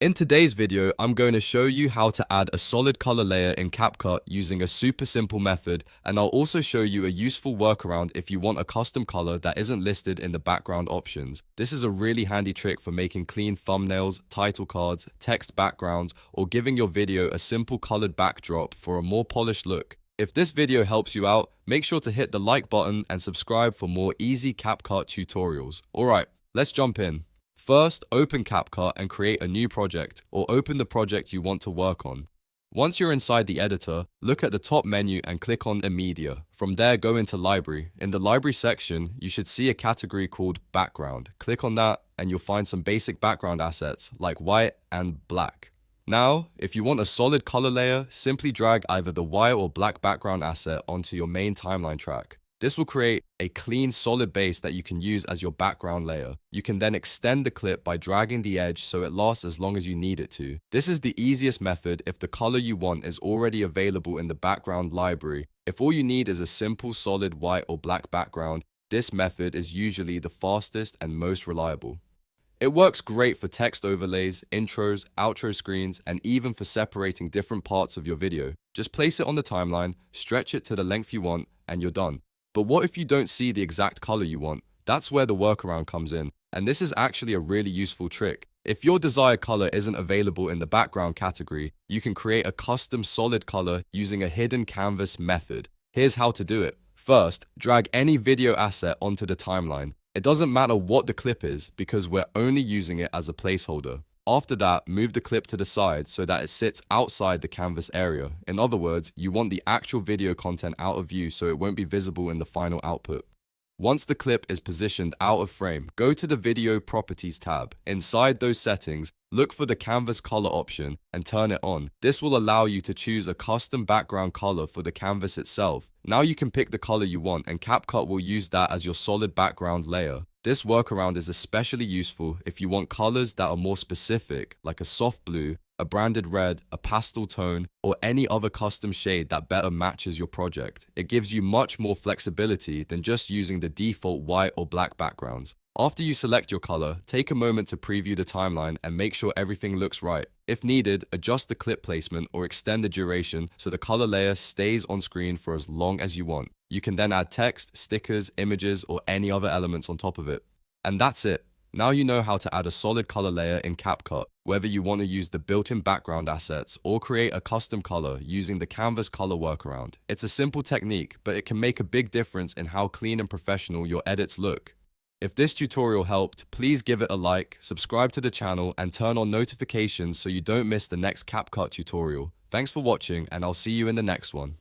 In today's video, I'm going to show you how to add a solid color layer in CapCut using a super simple method, and I'll also show you a useful workaround if you want a custom color that isn't listed in the background options. This is a really handy trick for making clean thumbnails, title cards, text backgrounds, or giving your video a simple colored backdrop for a more polished look. If this video helps you out, make sure to hit the like button and subscribe for more easy CapCut tutorials. Alright, let's jump in. First, open CapCut and create a new project, or open the project you want to work on. Once you're inside the editor, look at the top menu and click on Media. From there, go into Library. In the Library section, you should see a category called Background. Click on that and you'll find some basic background assets like white and black. Now, if you want a solid color layer, simply drag either the white or black background asset onto your main timeline track. This will create a clean, solid base that you can use as your background layer. You can then extend the clip by dragging the edge so it lasts as long as you need it to. This is the easiest method if the color you want is already available in the background library. If all you need is a simple, solid white or black background, this method is usually the fastest and most reliable. It works great for text overlays, intros, outro screens, and even for separating different parts of your video. Just place it on the timeline, stretch it to the length you want, and you're done. But what if you don't see the exact color you want? That's where the workaround comes in, and this is actually a really useful trick. If your desired color isn't available in the background category, you can create a custom solid color using a hidden canvas method. Here's how to do it. First, drag any video asset onto the timeline. It doesn't matter what the clip is because we're only using it as a placeholder. After that, move the clip to the side so that it sits outside the canvas area. In other words, you want the actual video content out of view so it won't be visible in the final output. Once the clip is positioned out of frame, go to the Video Properties tab. Inside those settings, look for the Canvas Color option and turn it on. This will allow you to choose a custom background color for the canvas itself. Now you can pick the color you want and CapCut will use that as your solid background layer. This workaround is especially useful if you want colors that are more specific, like a soft blue, a branded red, a pastel tone, or any other custom shade that better matches your project. It gives you much more flexibility than just using the default white or black backgrounds. After you select your color, take a moment to preview the timeline and make sure everything looks right. If needed, adjust the clip placement or extend the duration so the color layer stays on screen for as long as you want. You can then add text, stickers, images, or any other elements on top of it. And that's it. Now you know how to add a solid color layer in CapCut, whether you want to use the built-in background assets or create a custom color using the canvas color workaround. It's a simple technique, but it can make a big difference in how clean and professional your edits look. If this tutorial helped, please give it a like, subscribe to the channel, and turn on notifications so you don't miss the next CapCut tutorial. Thanks for watching, and I'll see you in the next one.